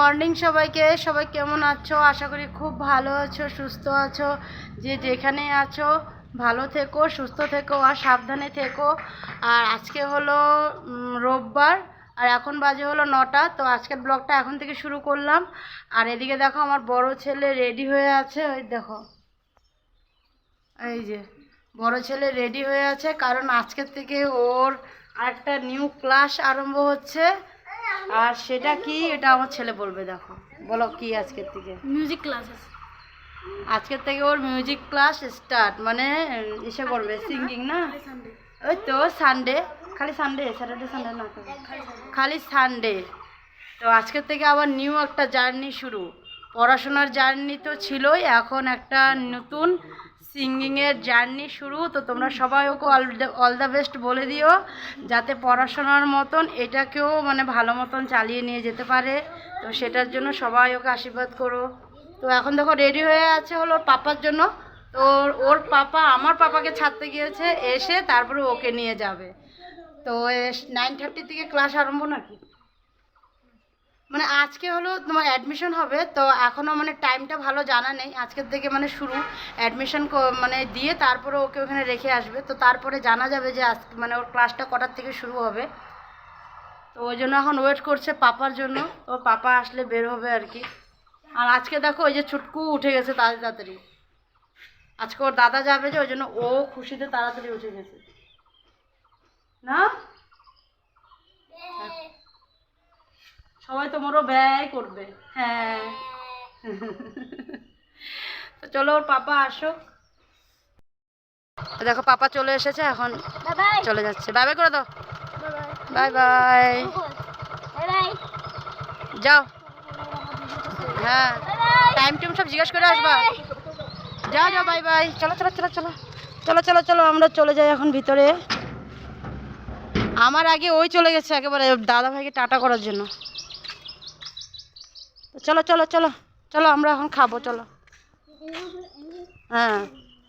Morning সবাইকে। সবাই কেমন আছো? আশা করি খুব ভালো আছো, সুস্থ আছো। যে যেখানে আছো ভালো থেকো, সুস্থ থেকো আর সাবধানে থেকো। আর আজকে হলো রোববার, আর এখন বাজে হলো 9টা। তো আজকের ব্লগটা এখন থেকে শুরু করলাম। আর এদিকে দেখো আমার বড় ছেলে রেডি হয়ে আছে। ওই দেখো, এই যে বড় ছেলে রেডি হয়ে আছে, কারণ আজকের থেকে ওর আরেকটা নিউ ক্লাস আরম্ভ হচ্ছে। আর সেটা কি, এটা আমার ছেলে বলবে। দেখো, বলো কি আজকের থেকে? মিউজিক ক্লাস আছে। আজকের থেকে ওর মিউজিক ক্লাস স্টার্ট, মানে এসে করবে সিঙ্গিং না? ওই তো সানডে, খালি সানডে, স্যাটারডে সানডে না, খালি সানডে। তো আজকের থেকে আবার নিউ একটা জার্নি শুরু। পড়াশোনার জার্নি তো ছিলই, এখন একটা নতুন সিঙ্গিংয়ের জার্নি শুরু। তো তোমরা সবাই ওকে অল দ্য বেস্ট বলে দিও, যাতে পড়াশোনার মতন এটাকেও মানে ভালো মতন চালিয়ে নিয়ে যেতে পারে। তো সেটার জন্য সবাই ওকে আশীর্বাদ করো। তো এখন দেখো রেডি হয়ে আছে হলো ওর পাপার জন্য। তো ওর পাপা আমার পাপাকে ছাড়তে গিয়েছে, এসে তারপরে ওকে নিয়ে যাবে। তো 9:30 থেকে ক্লাস আরম্ভ নাকি, মানে আজকে হলো তোমার অ্যাডমিশন হবে। তো এখনও মানে টাইমটা ভালো জানা নেই, আজকের থেকে মানে শুরু অ্যাডমিশন মানে দিয়ে তারপরে ওকে ওখানে রেখে আসবে। তো তারপরে জানা যাবে যে আজকে মানে ওর ক্লাসটা কটার থেকে শুরু হবে। তো ওই জন্য এখন ওয়েট করছে পাপার জন্য। তো পাপা আসলে বের হবে আর কি। আর আজকে দেখো ওই যে ছুটকু উঠে গেছে তাড়াতাড়ি। আজকে ওর দাদা যাবে, যে ওই জন্য ও খুশিতে তাড়াতাড়ি উঠে গেছে না। সবাই তোমারও ব্যয় করবে। হ্যাঁ। তো চলো ওর পাপা আসো। দেখো পাপা চলে এসেছে, এখন চলে যাচ্ছে। বাই বাই করে দাও। বাই বাই, যাও। হ্যাঁ, টাইম টাইম সব জিজ্ঞাসা করে আসবা। যাও যাও, বাই বাই। চলো চলো চলো চলো চলো চলো চলো, আমরা চলে যাই এখন ভিতরে। আমার আগে ওই চলে গেছে একেবারে দাদা ভাইকে টাটা করার জন্য। চলো চলো চলো চলো, আমরা এখন খাবো, চলো। হ্যাঁ,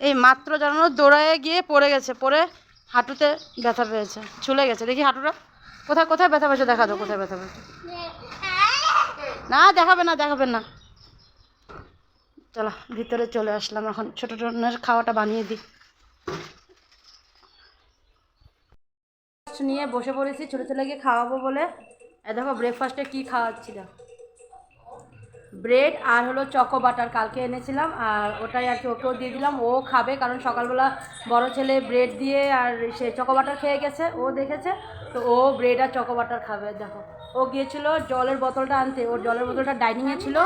এই মাত্র জানো দৌড়ায় গিয়ে পড়ে গেছে, পড়ে হাঁটুতে ব্যথা পেয়েছে, ছুলে গেছে। দেখি হাঁটুটা কোথায় কোথায় ব্যথা পেয়েছে, দেখা দাও কোথায় ব্যথা পেয়েছে। না দেখাবে না, দেখাবেন না। চলো ভিতরে চলে আসলাম, এখন ছোটো টোনের খাওয়াটা বানিয়ে দিই। নিয়ে বসে পড়েছি ছোটো ছেলেকে খাওয়াবো বলে। দেখো ব্রেকফাস্টে কী খাওয়াচ্ছি, দেখো ব্রেড আর হলো চকো বাটার কালকে এনেছিলাম, আর ওটাই আর কি ওকেও দিয়ে দিলাম। ও খাবে, কারণ সকালবেলা বড় ছেলে ব্রেড দিয়ে আর সে চকো বাটার খেয়ে গেছে, ও দেখেছে। তো ও ব্রেড আর চকো বাটার খাবে। দেখো ও গিয়েছিল জলের বোতলটা আনতে, ওর জলের বোতলটা ডাইনিংয়ে ছিল।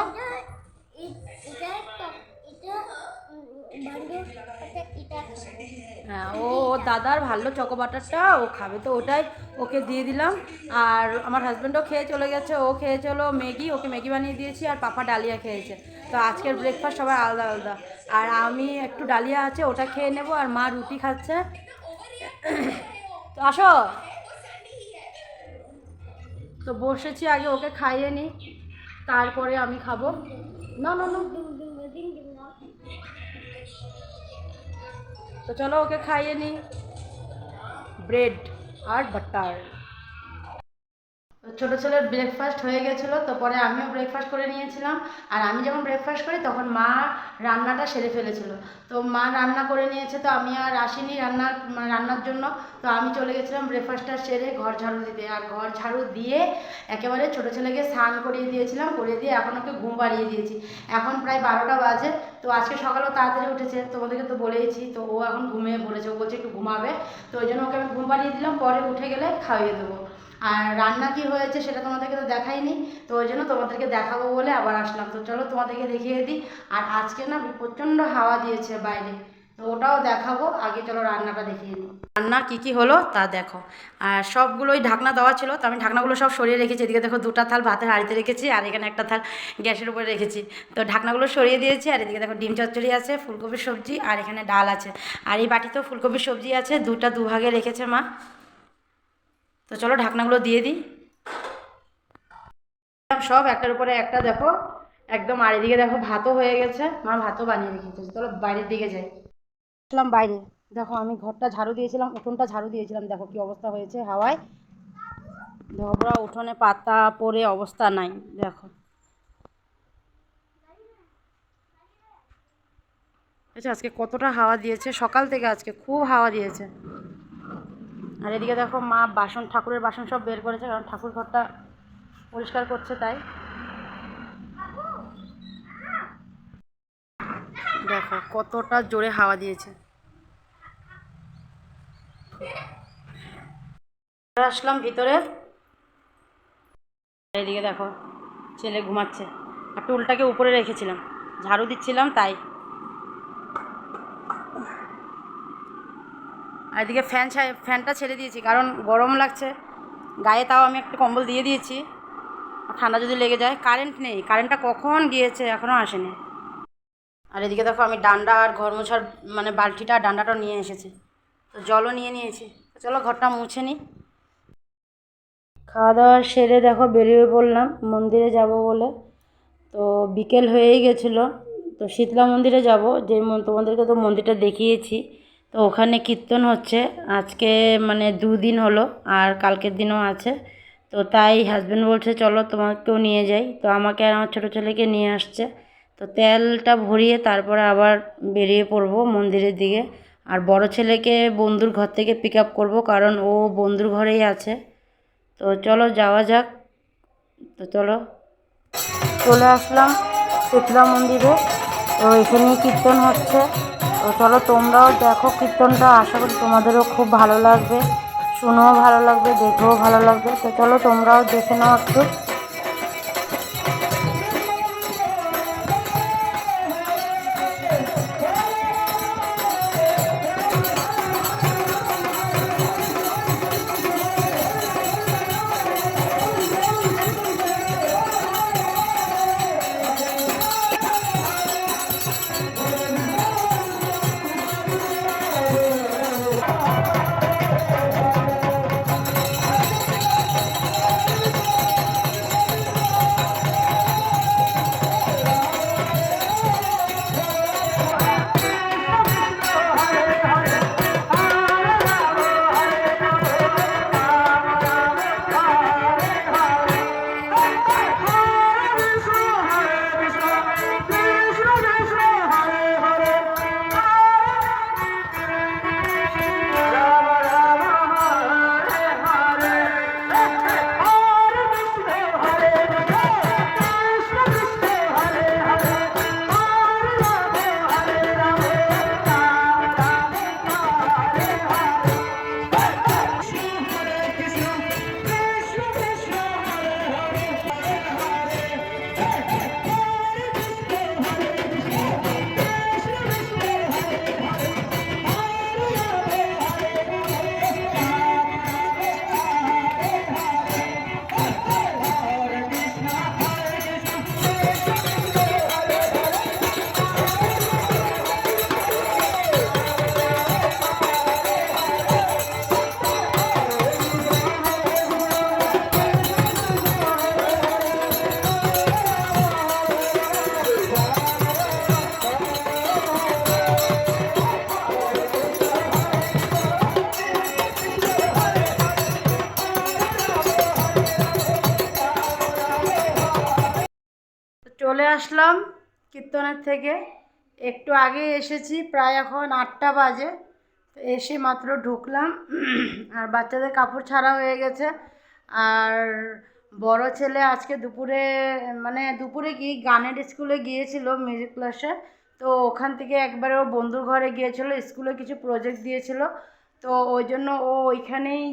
হ্যাঁ, ও দাদার ভালো চকো বাটারটা ও খাবে, তো ওটাই ওকে দিয়ে দিলাম। আর আমার হাজব্যান্ডও খেয়ে চলে গেছে, ও খেয়েছে হলো ম্যাগি, ওকে ম্যাগি বানিয়ে দিয়েছি। আর পাপা ডালিয়া খেয়েছে। তো আজকের ব্রেকফাস্ট সবাই আলাদা আলাদা। আর আমি একটু ডালিয়া আছে ওটা খেয়ে নেব, আর মা রুটি খাচ্ছে। তো আসো, তো বসেছি, আগে ওকে খাইয়ে নিই, তারপরে আমি খাবো। না না না, তো চলো ওকে খাইয়ে নিই ব্রেড আর বাটার। ছোটো ছেলের ব্রেকফাস্ট হয়ে গেছিলো, তো পরে আমিও ব্রেকফাস্ট করে নিয়েছিলাম। আর আমি যখন ব্রেকফাস্ট করি তখন মা রান্নাটা সেরে ফেলেছিল। তো মা রান্না করে নিয়েছে, তো আমি আর আসিনি রান্নার জন্য। তো আমি চলে গেছিলাম ব্রেকফাস্টটা সেরে ঘর ঝাড়ু দিতে। আর ঘর ঝাড়ু দিয়ে একেবারে ছোটো ছেলেকে স্নান করিয়ে দিয়েছিলাম, করিয়ে দিয়ে এখন ওকে ঘুম পাড়িয়ে দিয়েছি। এখন প্রায় 12টা বাজে। তো আজকে সকালেও তাড়াতাড়ি উঠেছে, তোমাদেরকে তো বলেইছি। তো ও এখন ঘুমিয়ে পড়েছে, ও বলছে একটু ঘুমাবে। তো ওই জন্য ওকে আমি ঘুম পাড়িয়ে দিলাম, পরে উঠে গেলে খাইয়ে দেবো। আর রান্না কি হয়েছে সেটা তোমাদেরকে তো দেখাইনি, তো ওই জন্য তোমাদেরকে দেখাবো বলে আবার আসলাম। তো চলো তোমাদেরকে দেখিয়ে দিই। আর আজকে না প্রচণ্ড হাওয়া দিয়েছে বাইরে, তো ওটাও দেখাবো। আগে চলো রান্নাটা দেখিয়ে দিই, রান্না কী কী হলো তা দেখো। আর সবগুলোই ঢাকনা দেওয়া ছিল, তো আমি ঢাকনাগুলো সব সরিয়ে রেখেছি। এদিকে দেখো 2টা থাল ভাতের হাঁড়িতে রেখেছি, আর এখানে একটা থাল গ্যাসের উপরে রেখেছি। তো ঢাকনাগুলো সরিয়ে দিয়েছি। আর এদিকে দেখো ডিম চচ্চড়ি আছে, ফুলকপির সবজি, আর এখানে ডাল আছে। আর এই বাটিতেও ফুলকপির সবজি আছে, দুটা দুভাগে রেখেছে মা। তো চলো ঢাকনাগুলো দিয়ে দিই সব একটার উপরে একটা, দেখো একদম। আর এদিকে দেখো ভাতও হয়ে গেছে, মা ভাতও বানিয়ে রেখেছে। চলো বাইরের দিকে যাই। আসলাম বাইরে, দেখো আমি ঘরটা ঝাড়ু দিয়েছিলাম, উঠোনটা ঝাড়ু দিয়েছিলাম, দেখো কি অবস্থা হয়েছে হাওয়ায়। দেখো পুরো উঠোনে পাতা পড়ে অবস্থা নাই, দেখো আচ্ছা আজকে কতটা হাওয়া দিয়েছে, সকাল থেকে আজকে খুব হাওয়া দিয়েছে। আর এদিকে দেখো মা বাসন, ঠাকুরের বাসন সব বের করেছে, কারণ ঠাকুর ঘরটা পরিষ্কার করছে তাই। দেখো কতটা জোরে হাওয়া দিয়েছে। আসলাম ভিতরে, এইদিকে দেখো ছেলে ঘুমাচ্ছে, আর টুলটাকে উপরে রেখেছিলাম, ঝাড়ু দিচ্ছিলাম তাই। আর এদিকে ফ্যানটা ছেড়ে দিয়েছি কারণ গরম লাগছে গায়ে, তাও আমি একটা কম্বল দিয়ে দিয়েছি, ঠান্ডা যদি লেগে যায়। কারেন্ট নেই, কারেন্টটা কখন গিয়েছে এখনও আসেনি। আর এদিকে দেখো আমি ডান্ডা আর ঘর মোছার মানে বালতিটা আর ডান্ডাটাও নিয়ে এসেছি, তো জলও নিয়ে নিয়েছি। চলো ঘরটা মুছে নিই। খাওয়া দাওয়া সেরে দেখো বেরিয়ে পড়লাম মন্দিরে যাব বলে। তো বিকেল হয়েই গেছিলো, তো শীতলা মন্দিরে যাব, যে তোমাদেরকে তো মন্দিরটা দেখিয়েছি। তো ওখানে কীর্তন হচ্ছে আজকে, মানে 2 দিন হলো, আর কালকের দিনও আছে। তো তাই হাজব্যান্ড বলছে চলো তোমাকেও নিয়ে যাই, তো আমাকে আর আমার ছোটো ছেলেকে নিয়ে আসছে। তো তেলটা ভরিয়ে তারপরে আবার বেরিয়ে পড়বো মন্দিরের দিকে। আর বড় ছেলেকে বন্ধুর ঘর থেকে পিক আপ করবো, কারণ ও বন্ধুর ঘরেই আছে। তো চলো যাওয়া যাক। তো চলো চলে আসলাম শীতলা মন্দিরে, তো এখানেই কীর্তন হচ্ছে। তো চলো তোমরাও দেখো কীর্তনটা, আশা করি তোমাদেরও খুব ভালো লাগবে, শুনেও ভালো লাগবে, দেখেও ভালো লাগবে। তো চলো তোমরাও দেখে নাও একটু। চলে আসলাম কীর্তনের থেকে, একটু আগে এসেছি, প্রায় এখন 8টা বাজে। তো এসে মাত্র ঢুকলাম, আর বাচ্চাদের কাপড় ছাড়া হয়ে গেছে। আর বড় ছেলে আজকে দুপুরে, মানে দুপুরে কি গানের স্কুলে গিয়েছিল, মিউজিক ক্লাসে। তো ওখান থেকে একবারে ও বন্ধুর ঘরে গিয়েছিল, স্কুলে কিছু প্রজেক্ট দিয়েছিল। তো ওই জন্য ও ওইখানেই,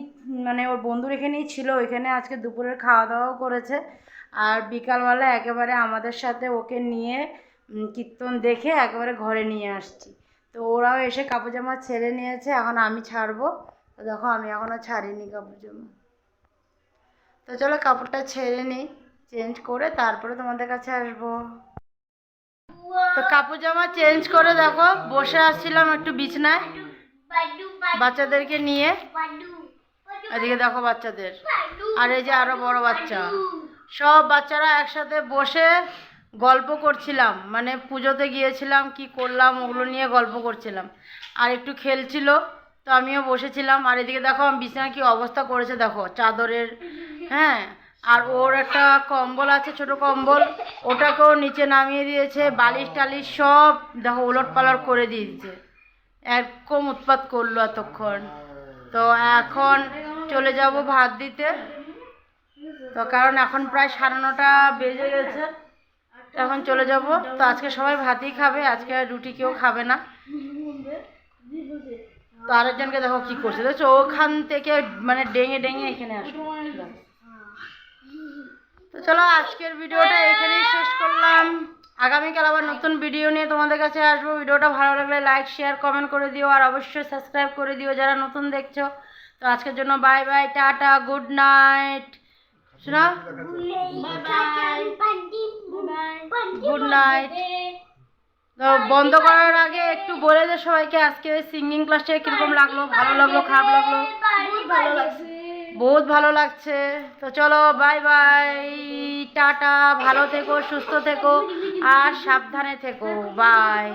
মানে ওর বন্ধুর এখানেই ছিল, ওইখানে আজকে দুপুরের খাওয়া দাওয়াও করেছে। আর বিকালবেলা একেবারে আমাদের সাথে ওকে নিয়ে কীর্তন দেখে একেবারে ঘরে নিয়ে আসছি। তো ওরাও এসে কাপড় জামা ছেড়ে নিয়েছে, এখন আমি ছাড়বো। তো দেখো আমি এখনও ছাড়িনি কাপড় জামা। তো চলো কাপড়টা ছেড়ে নিই, চেঞ্জ করে তারপরে তোমাদের কাছে আসবো। তো কাপড় জামা চেঞ্জ করে দেখো বসে আসছিলাম একটু বিছনায় বাচ্চাদেরকে নিয়ে। এদিকে দেখো বাচ্চাদের, আর এই যে আরো বড় বাচ্চা, সব বাচ্চারা একসাথে বসে গল্প করছিলাম, মানে পুজোতে গিয়েছিলাম কি করলাম ওগুলো নিয়ে গল্প করছিলাম, আর একটু খেলছিল। তো আমিও বসেছিলাম। আর এদিকে দেখো আমি বিছানা কি অবস্থা করেছে দেখো চাদরের, হ্যাঁ আর ওর একটা কম্বল আছে, ছোট কম্বল, ওটাকেও নিচে নামিয়ে দিয়েছে। বালিশ টালিশ সব দেখো ওলট পালট করে দিয়েছে, একদম উৎপাত করলো এতক্ষণ। তো এখন চলে যাব ভাত দিতে, তো কারণ এখন প্রায় 9:30 বেজে গেছে, এখন চলে যাব। তো আজকে সবাই ভাতই খাবে, আজকে রুটি কেউ খাবে না। তো আরেকজনকে দেখো কি করছে, দেখছো ওখান থেকে মানে ডেঙে ডেঙে এখানে আসো। তো চলো আজকের ভিডিওটা এখানেই শেষ করলাম। আগামীকাল আবার নতুন ভিডিও নিয়ে তোমাদের কাছে আসবো। ভিডিওটা ভালো লাগলে লাইক শেয়ার কমেন্ট করে দিও, আর অবশ্যই সাবস্ক্রাইব করে দিও যারা নতুন দেখছো। তো আজকের জন্য bye bye, tata, good night. শোনা, গুড নাইট। তো বন্ধ করার আগে একটু বলে দে সবাইকে আজকে সিঙ্গিং ক্লাসটা কিরকম লাগলো, ভালো লাগলো, খারাপ লাগলো? বহুত ভালো লাগছে। তো চলো বাই বাই, টাটা, ভালো থেকো, সুস্থ থেকো, আর সাবধানে থেকো, বাই।